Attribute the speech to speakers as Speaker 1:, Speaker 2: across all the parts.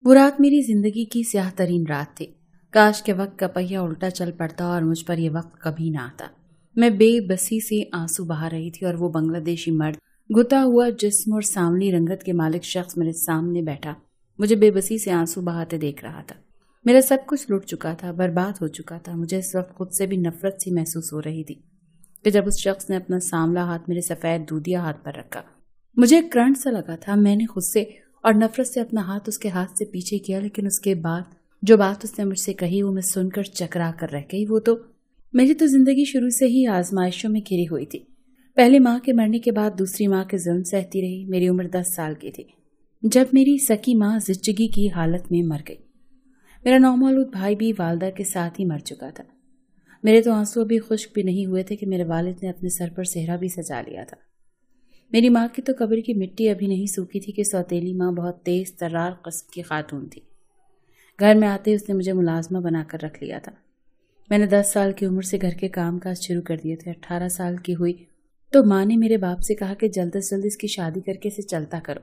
Speaker 1: وہ رات میری زندگی کی سیاہ ترین رات تھی۔ کاش کے وقت کا پہیہ الٹا چل پڑتا اور مجھ پر یہ وقت کبھی نہ آتا۔ میں بے بسی سے آنسو بہا رہی تھی اور وہ بنگلہ دیشی مرد گھتا ہوا جسم اور سانولی رنگت کے مالک شخص میرے سامنے بیٹھا مجھے بے بسی سے آنسو بہاتے دیکھ رہا تھا۔ میرا سب کچھ لٹ چکا تھا، برباد ہو چکا تھا۔ مجھے اس وقت خود سے بھی نفرت سی محسوس ہو رہی تھی کہ جب اس شخص نے اپنا سانولا ہاتھ میرے سفید دودھیا ہاتھ پر رکھا، مجھے ایک کرنٹ سا لگا تھا۔ میں نے خود سے اور نفرت سے اپنا ہاتھ اس کے ہاتھ سے پیچھے کیا، لیکن اس کے بعد جو بات اس نے مجھ سے کہی وہ میں سن کر چکرا کر رہ گئی۔ وہ تو میری تو زندگی شروع سے ہی آزمائشوں میں گھری ہوئی تھی۔ پہلی ماں کے مرنے کے بعد دوسری ماں کے ظلم سہتی رہی۔ میری عمر 10 سال کی تھی جب میری سکی ماں زچگی کی حالت میں مر گئی۔ میرا نومولود بھائی بھی والدہ کے ساتھ ہی مر چکا تھا۔ میرے تو آنسو ابھی خشک بھی نہیں ہوئے تھے کہ میرے والد نے اپنے سر پر صحرا بھی سجا لیا تھا۔ میری ماں کی تو قبر کی مٹی ابھی نہیں سوکھی تھی کہ سوتیلی ماں بہت تیز ترار قسم کی خاتون تھی۔ گھر میں آتے اس نے مجھے ملازمہ بنا کر رکھ لیا تھا۔ میں نے 10 سال کی عمر سے گھر کے کام کاج شروع کر دیے تھے۔ 18 سال کی ہوئی تو ماں نے میرے باپ سے کہا کہ جلد از جلد اس کی شادی کر کے اسے چلتا کرو۔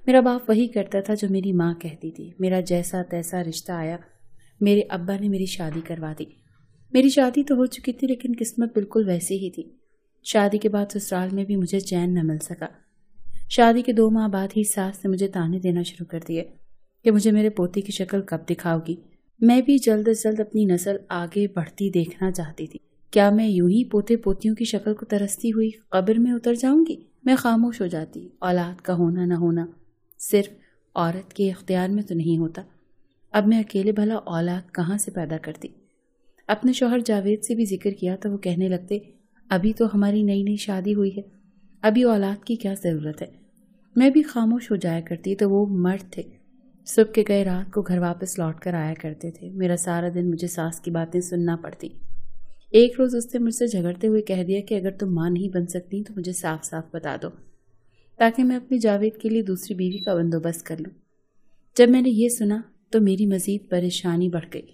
Speaker 1: میرا باپ وہی کرتا تھا جو میری ماں کہتی تھی۔ میرا جیسا تیسا رشتہ آیا، میرے ابا نے میری شادی کروا دی۔ میری شادی تو ہو چکی تھی لیکن قسمت بالکل ویسی ہی تھی۔ شادی کے بعد سسرال میں بھی مجھے چین نہ مل سکا۔ شادی کے 2 ماہ بعد ہی ساس نے مجھے تانے دینا شروع کر دیے کہ مجھے میرے پوتی کی شکل کب دکھاؤ گی۔ میں بھی جلد از جلد اپنی نسل آگے بڑھتی دیکھنا چاہتی تھی۔ کیا میں یوں ہی پوتے پوتیوں کی شکل کو ترستی ہوئی قبر میں اتر جاؤں گی؟ میں خاموش ہو جاتی۔ اولاد کا ہونا نہ ہونا صرف عورت کے اختیار میں تو نہیں ہوتا۔ اب میں اکیلے بھلا اولاد کہاں سے پیدا کرتی؟ اپنے شوہر جاوید سے بھی ذکر کیا تو وہ کہنے لگتے، ابھی تو ہماری نئی نئی شادی ہوئی ہے، ابھی اولاد کی کیا ضرورت ہے؟ میں بھی خاموش ہو جایا کرتی تو وہ مرد تھے، صبح کے گئے رات کو گھر واپس لوٹ کر آیا کرتے تھے۔ میرا سارا دن مجھے ساس کی باتیں سننا پڑتی۔ ایک روز اس نے مجھ سے جھگڑتے ہوئے کہہ دیا کہ اگر تم ماں نہیں بن سکتی تو مجھے صاف صاف بتا دو تاکہ میں اپنی جاوید کے لیے دوسری بیوی کا بندوبست کر لوں۔ جب میں نے یہ سنا تو میری مزید پریشانی بڑھ گئی۔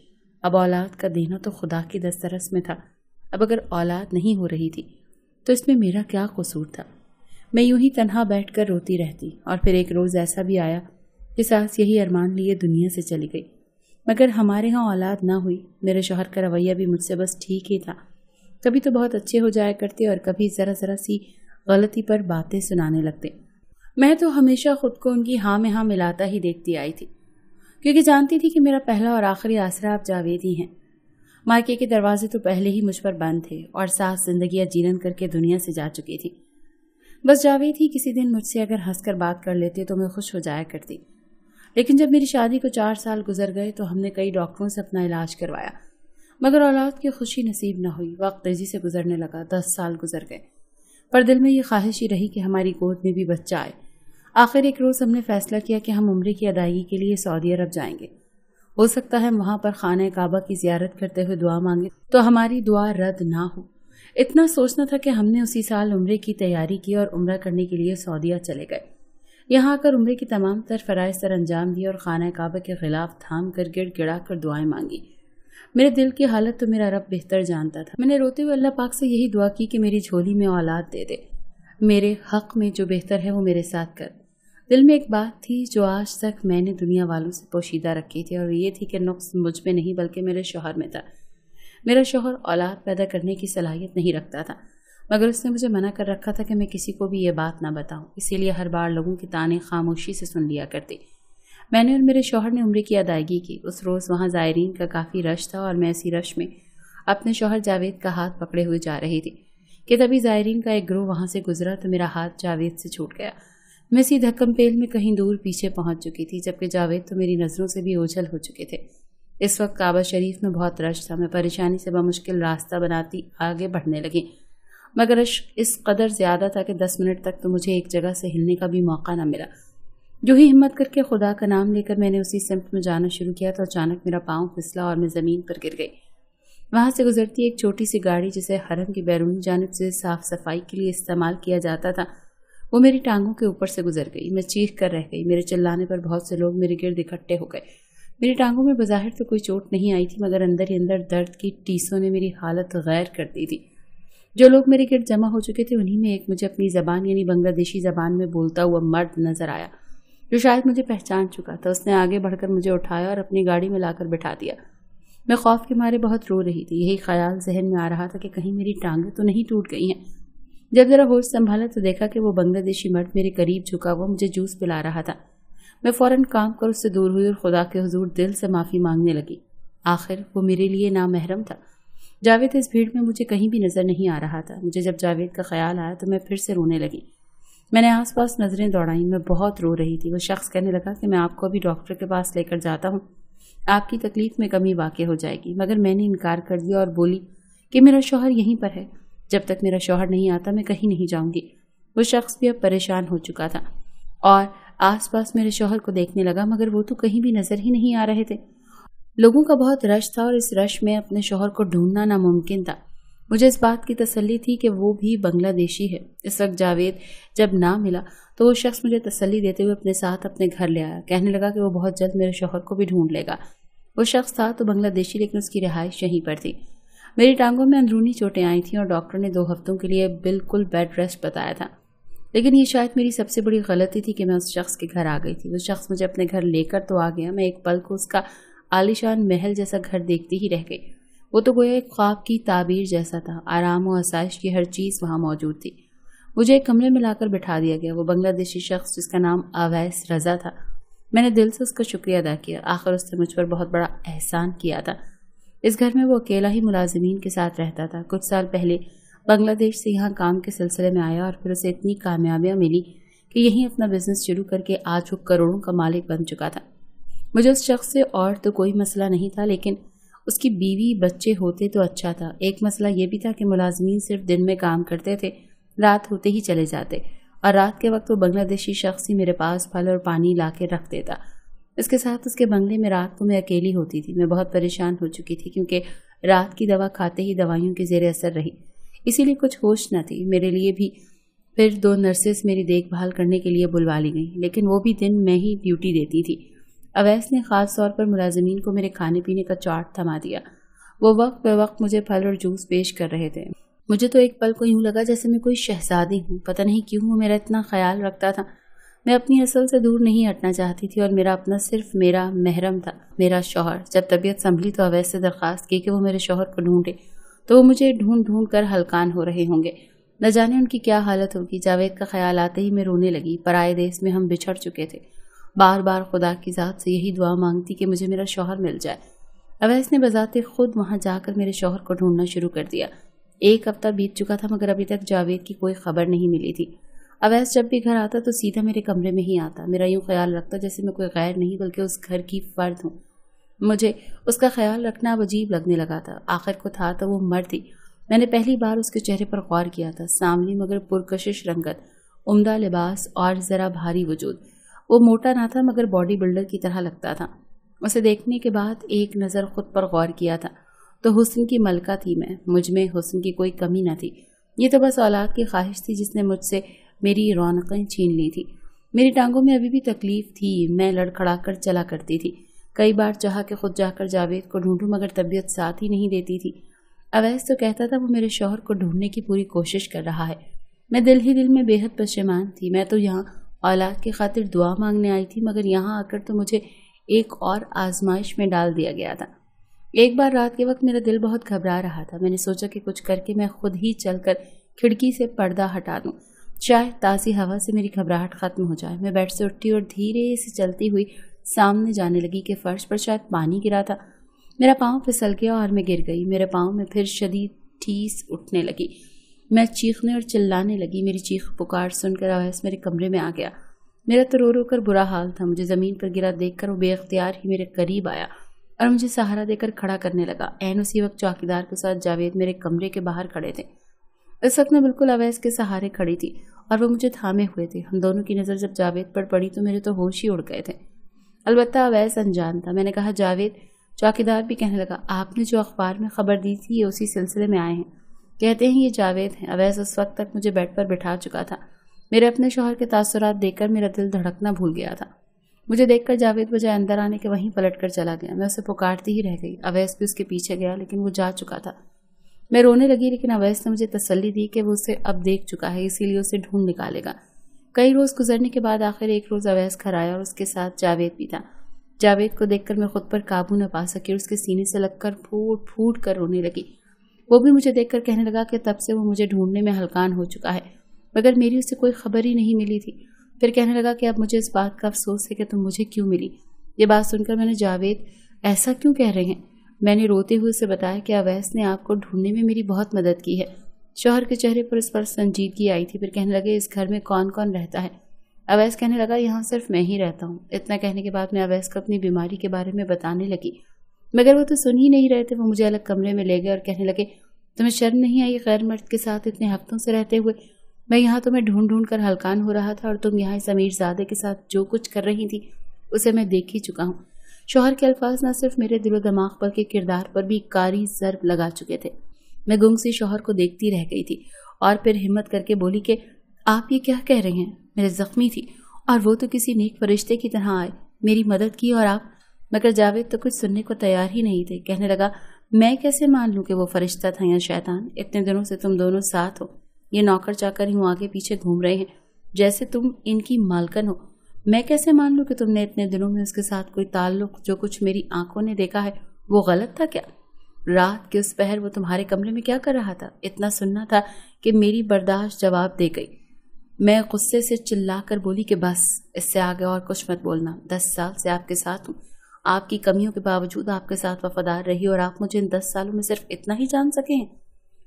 Speaker 1: اب اولاد کا دینا تو خدا کی دسترس میں تھا، اب اگر اولاد نہیں ہو رہی تھی تو اس میں میرا کیا قصور تھا؟ میں یوں ہی تنہا بیٹھ کر روتی رہتی اور پھر ایک روز ایسا بھی آیا کہ ساس یہی ارمان لیے دنیا سے چلی گئی، مگر ہمارے ہاں اولاد نہ ہوئی۔ میرے شوہر کا رویہ بھی مجھ سے بس ٹھیک ہی تھا، کبھی تو بہت اچھے ہو جایا کرتے اور کبھی ذرا ذرا سی غلطی پر باتیں سنانے لگتے۔ میں تو ہمیشہ خود کو ان کی ہاں میں ہاں ملاتا ہی دیکھتی آئی تھی، کیونکہ جانتی تھی کہ میرا پہلا اور آخری آسرا آپ جاوید ہی ہیں۔ مائکے کے دروازے تو پہلے ہی مجھ پر بند تھے اور ساس زندگیاں جیرن کر کے دنیا سے جا چکی تھی۔ بس جاوید ہی کسی دن مجھ سے اگر ہنس کر بات کر لیتے تو میں خوش ہو جایا کرتی۔ لیکن جب میری شادی کو 4 سال گزر گئے تو ہم نے کئی ڈاکٹروں سے اپنا علاج کروایا، مگر اولاد کی خوشی نصیب نہ ہوئی۔ وقت تیزی سے گزرنے لگا، 10 سال گزر گئے، پر دل میں یہ خواہش ہی رہی کہ ہماری گود میں بھی بچہ آئے۔ آخر ایک روز ہم نے فیصلہ کیا کہ ہم عمرے کی ادائیگی کے لیے سعودی عرب جائیں گے۔ ہو سکتا ہے وہاں پر خانہ کعبہ کی زیارت کرتے ہوئے دعا مانگے تو ہماری دعا رد نہ ہو۔ اتنا سوچنا تھا کہ ہم نے اسی سال عمرے کی تیاری کی اور عمرہ کرنے کے لیے سعودیہ چلے گئے۔ یہاں آ کر عمرے کی تمام تر فرائض سر انجام دی اور خانہ کعبہ کے خلاف تھام کر گڑ گڑا کر دعائیں مانگی۔ میرے دل کی حالت تو میرا رب بہتر جانتا تھا۔ میں نے روتے ہوئے اللہ پاک سے یہی دعا کی کہ میری جھولی میں اولاد دے دے، میرے حق میں جو بہتر ہے وہ میرے ساتھ کر۔ دل میں ایک بات تھی جو آج تک میں نے دنیا والوں سے پوشیدہ رکھی تھی، اور یہ تھی کہ نقص مجھ میں نہیں بلکہ میرے شوہر میں تھا۔ میرا شوہر اولاد پیدا کرنے کی صلاحیت نہیں رکھتا تھا، مگر اس نے مجھے منع کر رکھا تھا کہ میں کسی کو بھی یہ بات نہ بتاؤں، اسی لیے ہر بار لوگوں کی تانے خاموشی سے سن لیا کرتی۔ میں نے اور میرے شوہر نے عمرے کی ادائیگی کی۔ اس روز وہاں زائرین کا کافی رش تھا اور میں اسی رش میں اپنے شوہر جاوید کا ہاتھ پکڑے ہوئے جا رہی تھی کہ تبھی زائرین کا ایک گروہ وہاں سے گزرا تو میرا ہاتھ جاوید سے چھوٹ گیا۔ میں اسی دھکم پیل میں کہیں دور پیچھے پہنچ چکی تھی، جبکہ جاوید تو میری نظروں سے بھی اوجھل ہو چکے تھے۔ اس وقت کعبہ شریف میں بہت رش تھا۔ میں پریشانی سے بمشکل راستہ بناتی آگے بڑھنے لگی، مگر رش اس قدر زیادہ تھا کہ 10 منٹ تک تو مجھے ایک جگہ سے ہلنے کا بھی موقع نہ ملا۔ جو ہی ہمت کر کے خدا کا نام لے کر میں نے اسی سمت میں جانا شروع کیا تو اچانک میرا پاؤں پھسلا اور میں زمین پر گر گئی۔ وہاں سے گزرتی ایک چھوٹی سی گاڑی جسے حرم کی بیرونی جانب سے صاف صفائی کے لیے استعمال کیا جاتا تھا، وہ میری ٹانگوں کے اوپر سے گزر گئی۔ میں چیخ کر رہ گئی۔ میرے چلانے پر بہت سے لوگ میرے گرد اکٹھے ہو گئے۔ میری ٹانگوں میں بظاہر تو کوئی چوٹ نہیں آئی تھی، مگر اندر ہی اندر درد کی ٹیسوں نے میری حالت غیر کر دی تھی۔ جو لوگ میرے گرد جمع ہو چکے تھے انہی میں ایک مجھے اپنی زبان یعنی بنگلہ دیشی زبان میں بولتا ہوا مرد نظر آیا۔ जो शायद मुझे पहचान चुका था। उसने आगे बढ़कर मुझे उठाया और अपनी गाड़ी में लाकर बिठा दिया। मैं खौफ के मारे बहुत रो रही थी। यही ख्याल जहन में आ रहा था कि कहीं मेरी टांगें तो नहीं टूट गई हैं। जब जरा होश संभाला तो देखा कि वो बांग्लादेशी मर्द मेरे करीब झुका हुआ मुझे जूस पिला रहा था। मैं फौरन काम कर उससे दूर हुई और खुदा के हुजूर दिल से माफ़ी मांगने लगी। आखिर वो मेरे लिए नामहरम था। जावेद इस भीड़ में मुझे कहीं भी नजर नहीं आ रहा था। मुझे जब जावेद का ख्याल आया तो मैं फिर से रोने लगी। मैंने आसपास नजरें दौड़ाई। मैं बहुत रो रही थी। वो शख्स कहने लगा कि मैं आपको अभी डॉक्टर के पास लेकर जाता हूँ, आपकी तकलीफ में कमी वाक़ई हो जाएगी। मगर मैंने इनकार कर दिया और बोली कि मेरा शौहर यहीं पर है, जब तक मेरा शौहर नहीं आता मैं कहीं नहीं जाऊंगी। वो शख्स भी अब परेशान हो चुका था और आसपास मेरे शौहर को देखने लगा, मगर वो तो कहीं भी नजर ही नहीं आ रहे थे। लोगों का बहुत रश था और इस रश में अपने शौहर को ढूंढना नामुमकिन था। मुझे इस बात की तसल्ली थी कि वो भी बांग्लादेशी है। इस वक्त जावेद जब ना मिला तो वो शख्स मुझे तसल्ली देते हुए अपने साथ अपने घर ले आया। कहने लगा कि वो बहुत जल्द मेरे शौहर को भी ढूंढ लेगा। वो शख्स था तो बांग्लादेशी, लेकिन उसकी रिहाइश यहीं पर थी। मेरी टांगों में अंदरूनी चोटें आई थीं और डॉक्टर ने 2 हफ्तों के लिए बिल्कुल बेड रेस्ट बताया था। लेकिन ये शायद मेरी सबसे बड़ी गलती थी कि मैं उस शख्स के घर आ गई थी। वो शख्स मुझे अपने घर लेकर तो आ गया, मैं एक पल को उसका आलीशान महल जैसा घर देखती ही रह गई। वो तो गोया एक ख्वाब की ताबीर जैसा था। आराम और आसाइश की हर चीज़ वहाँ मौजूद थी। मुझे एक कमरे में लाकर बिठा दिया गया। वो बांग्लादेशी शख्स जिसका नाम अवैस रजा था, मैंने दिल से उसका शुक्रिया अदा किया। आखिर उसने मुझ पर बहुत बड़ा एहसान किया था। इस घर में वो अकेला ही मुलाजिमीन के साथ रहता था। कुछ साल पहले बांग्लादेश से यहाँ काम के सिलसिले में आया और फिर उसे इतनी कामयाबियाँ मिली कि यहीं अपना बिजनेस शुरू करके आज वो करोड़ों का मालिक बन चुका था। मुझे उस शख्स से और तो कोई मसला नहीं था, लेकिन उसकी बीवी बच्चे होते तो अच्छा था। एक मसला ये भी था कि मुलाजिमीन सिर्फ दिन में काम करते थे, रात होते ही चले जाते, और रात के वक्त वो बांग्लादेशी शख्स ही मेरे पास फल और पानी ला के रख देता। इसके साथ उसके बंगले में रात को मैं अकेली होती थी। मैं बहुत परेशान हो चुकी थी क्योंकि रात की दवा खाते ही दवाइयों के ज़ेरे असर रही, इसीलिए कुछ होश न थी। मेरे लिए भी फिर 2 नर्सेस मेरी देखभाल करने के लिए बुलवा ली गई, लेकिन वो भी दिन में ही ड्यूटी देती थी। अवैस ने ख़ास तौर पर मुलाजिमीन को मेरे खाने पीने का चार्ट थमा दिया। वो वक्त ब वक्त मुझे फल और जूस पेश कर रहे थे। मुझे तो एक पल को यूँ लगा जैसे मैं कोई शहजादी हूँ। पता नहीं क्यों वो मेरा इतना ख्याल रखता था। मैं अपनी असल से दूर नहीं हटना चाहती थी और मेरा अपना सिर्फ मेरा महरम था, मेरा शौहर। जब तबीयत संभली तो अवैस से दरख्वास्त की कि वो मेरे शौहर को ढूंढे, तो वो मुझे ढूंढ ढूंढ कर हलकान हो रहे होंगे। न जाने उनकी क्या हालत होगी। जावेद का ख्याल आते ही मैं रोने लगी। पराए देश में हम बिछड़ चुके थे। बार बार खुदा की ज़ात से यही दुआ मांगती कि मुझे मेरा शौहर मिल जाए। अवैस ने बजाते खुद वहाँ जाकर मेरे शौहर को ढूंढना शुरू कर दिया। 1 हफ्ता बीत चुका था मगर अभी तक जावेद की कोई खबर नहीं मिली थी। अवैस जब भी घर आता तो सीधा मेरे कमरे में ही आता। मेरा यूँ ख्याल रखता जैसे मैं कोई गैर नहीं बल्कि उस घर की फर्द हूँ। मुझे उसका ख्याल रखना अब अजीब लगने लगा था। आखिर को था तो वो मर्द थी। मैंने पहली बार उसके चेहरे पर गौर किया था। सांवली मगर पुरकशिश रंगत, उम्दा लिबास और ज़रा भारी वजूद। वो मोटा ना था मगर बॉडी बिल्डर की तरह लगता था। उसे देखने के बाद एक नज़र खुद पर गौर किया था तो हुस्न की मलका थी मैं। मुझ में हुस्न की कोई कमी न थी। ये तो बस औलाद की ख्वाहिश थी जिसने मुझसे मेरी रौनकें छीन ली थी। मेरी टांगों में अभी भी तकलीफ थी। मैं लड़खड़ा कर चला करती थी। कई बार चाहा कि खुद जाकर जावेद को ढूंढूं मगर तबीयत साथ ही नहीं देती थी। अवैस तो कहता था वो मेरे शौहर को ढूंढने की पूरी कोशिश कर रहा है। मैं दिल ही दिल में बेहद पशेमान थी। मैं तो यहाँ औलाद की खातिर दुआ मांगने आई थी मगर यहाँ आकर तो मुझे एक और आजमाइश में डाल दिया गया था। एक बार रात के वक्त मेरा दिल बहुत घबरा रहा था। मैंने सोचा कि कुछ करके मैं खुद ही चलकर खिड़की से पर्दा हटा दूं, शायद ताज़ी हवा से मेरी घबराहट खत्म हो जाए। मैं बेड से उठी और धीरे से चलती हुई सामने जाने लगी कि फर्श पर शायद पानी गिरा था। मेरा पाँव फिसल गया और मैं गिर गई। मेरे पाँव में फिर शदीद ठीस उठने लगी। मैं चीखने और चिल्लाने लगी। मेरी चीख पुकार सुनकर अवैस मेरे कमरे में आ गया। मेरा तो रो रो कर बुरा हाल था। मुझे ज़मीन पर गिरा देखकर वो बेख्तियार ही मेरे करीब आया और मुझे सहारा देकर खड़ा करने लगा। ऐन उसी वक्त चौकीदार के साथ जावेद मेरे कमरे के बाहर खड़े थे। इस वक्त मैं बिल्कुल अवैस के सहारे खड़ी थी और वो मुझे थामे हुए थे। हम दोनों की नज़र जब जावेद पर पड़ी तो मेरे तो होश ही उड़ गए थे। अलबत्ता अवैस अनजान था। मैंने कहा जावेद। चौकीदार भी कहने लगा आपने जो अखबार में खबर दी थी ये उसी सिलसिले में आए हैं। कहते हैं ये जावेद हैं। अवैस उस वक्त तक मुझे बेड पर बिठा चुका था। मेरे अपने शौहर के तासुरात देखकर मेरा दिल धड़कना भूल गया था। मुझे देखकर जावेद बजाय अंदर आने के वहीं पलट कर चला गया। मैं उसे पुकारती ही रह गई। अवैस भी उसके पीछे गया लेकिन वो जा चुका था। मैं रोने लगी लेकिन अवैस ने मुझे तसल्ली दी कि वो उसे अब देख चुका है, इसीलिए उसे ढूंढ निकालेगा। कई रोज गुजरने के बाद आखिर एक रोज अवैस घर आया और उसके साथ जावेद भी था। जावेद को देखकर मैं खुद पर काबू न पा सकी और उसके सीने से लगकर फूट फूट कर रोने लगी। वो भी मुझे देखकर कहने लगा कि तब से वो मुझे ढूंढने में हलकान हो चुका है, मगर मेरी उससे कोई खबर ही नहीं मिली थी। फिर कहने लगा कि अब मुझे इस बात का अफसोस है कि तुम मुझे क्यों मिली। ये बात सुनकर मैंने, जावेद ऐसा क्यों कह रहे हैं? मैंने रोते हुए उसे बताया कि अवैस ने आपको ढूंढने में मेरी बहुत मदद की है। शौहर के चेहरे पर इस पर संजीदगी आई थी। फिर कहने लगे, इस घर में कौन कौन रहता है? अवैस कहने लगा, यहाँ सिर्फ मैं ही रहता हूँ। इतना कहने के बाद मैं अवैस को अपनी बीमारी के बारे में बताने लगी, मगर वो तो सुन ही नहीं रहे थे। वो मुझे अलग कमरे में ले गए और कहने लगे, तुम्हें शर्म नहीं आई गैर मर्द के साथ इतने हफ्तों से रहते हुए? मैं यहाँ तुम्हें ढूंढ ढूंढ कर हलकान हो रहा था और तुम यहाँ इस अमीरजादे के साथ जो कुछ कर रही थी उसे मैं देख ही चुका हूँ। शौहर के अल्फाज न सिर्फ मेरे दिलो दिमाग पर के किरदार पर भी कारी ज़र्ब लगा चुके थे। मैं गुंग सी शौहर को देखती रह गई थी और फिर हिम्मत करके बोली कि आप ये क्या कह रहे हैं? मेरे जख्मी थी और वो तो किसी नेक फरिश्ते की तरह आए, मेरी मदद की, और आप? मगर जावेद तो कुछ सुनने को तैयार ही नहीं थे। कहने लगा, मैं कैसे मान लूं कि वो फरिश्ता था या शैतान? इतने दिनों से तुम दोनों साथ हो, ये नौकर चाकर यूं आगे पीछे घूम रहे हैं जैसे तुम इनकी मालकन हो। मैं कैसे मान लूं कि तुमने इतने दिनों में उसके साथ कोई ताल्लुक, जो कुछ मेरी आंखों ने देखा है वो गलत था क्या? रात के उस पहर वो तुम्हारे कमरे में क्या कर रहा था? इतना सुनना था कि मेरी बर्दाश्त जवाब दे गई। मैं गुस्से से चिल्लाकर बोली कि बस, इससे आगे और कुछ मत बोलना। 10 साल से आपके साथ हूँ, आपकी कमियों के बावजूद आपके साथ वफादार रही, और आप मुझे इन 10 सालों में सिर्फ इतना ही जान सके हैं।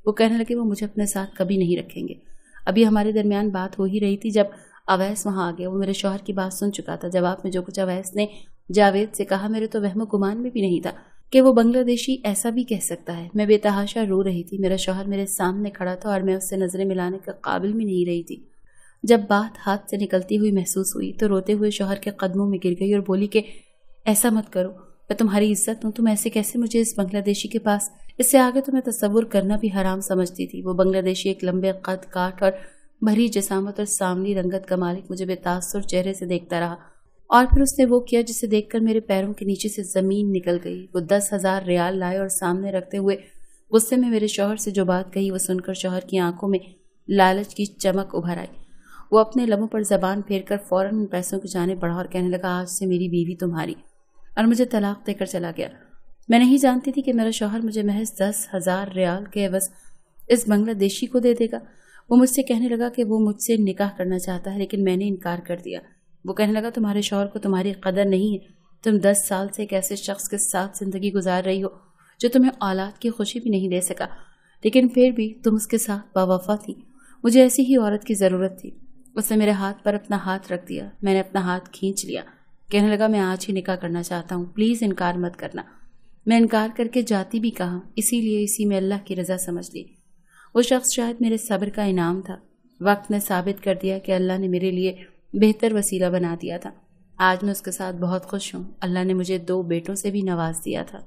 Speaker 1: वो कहने लगे, वो मुझे अपने साथ कभी नहीं रखेंगे। अभी हमारे दरमियान बात हो ही रही थी जब अवैस वहां आ गया। वो मेरे शौहर की बात सुन चुका था। जवाब में जो कुछ अवैस ने जावेद से कहा, मेरे तो वहमो गुमान में भी नहीं था कि वो बांग्लादेशी ऐसा भी कह सकता है। मैं बेतहाशा रो रही थी। मेरा शौहर मेरे सामने खड़ा था और मैं उससे नजरें मिलाने के काबिल भी नहीं रही थी। जब बात हाथ से निकलती हुई महसूस हुई तो रोते हुए शौहर के कदमों में गिर गई और बोली कि ऐसा मत करो, मैं तुम्हारी इज्जत हूँ, तुम ऐसे कैसे मुझे इस बांग्लादेशी के पास? इससे आगे तो मैं तसव्वुर करना भी हराम समझती थी। वो बांग्लादेशी एक लंबे कद काठ और भरी जिसामत और सांवली रंगत का मालिक मुझे बेतासुर चेहरे से देखता रहा, और फिर उसने वो किया जिसे देखकर मेरे पैरों के नीचे से जमीन निकल गई। वो 10,000 रियाल लाए और सामने रखते हुए गुस्से में मेरे शौहर से जो बात कही, वो सुनकर शौहर की आंखों में लालच की चमक उभर आई। वो अपने लबों पर जबान फेरकर फौरन उन पैसों की जाने बढ़ा और कहने लगा, आज से मेरी बीवी तुम्हारी, और मुझे तलाक देकर चला गया। मैं नहीं जानती थी कि मेरा शौहर मुझे महज 10,000 रियाल के एवज इस बांग्लादेशी को दे देगा। वो मुझसे कहने लगा कि वो मुझसे निकाह करना चाहता है, लेकिन मैंने इनकार कर दिया। वो कहने लगा, तुम्हारे शौहर को तुम्हारी कदर नहीं है। तुम 10 साल से एक ऐसे शख्स के साथ जिंदगी गुजार रही हो जो तुम्हें औलाद की खुशी भी नहीं दे सका, लेकिन फिर भी तुम उसके साथ बावफा थी। मुझे ऐसी ही औरत की जरूरत थी। उसने मेरे हाथ पर अपना हाथ रख दिया। मैंने अपना हाथ खींच लिया। कहने लगा, मैं आज ही निकाह करना चाहता हूँ, प्लीज इनकार मत करना। मैं इनकार करके जाती भी कहाँ, इसीलिए इसी में अल्लाह की रजा समझ ली। वो शख्स शायद मेरे सब्र का इनाम था। वक्त ने साबित कर दिया कि अल्लाह ने मेरे लिए बेहतर वसीला बना दिया था। आज मैं उसके साथ बहुत खुश हूँ। अल्लाह ने मुझे 2 बेटों से भी नवाज दिया था।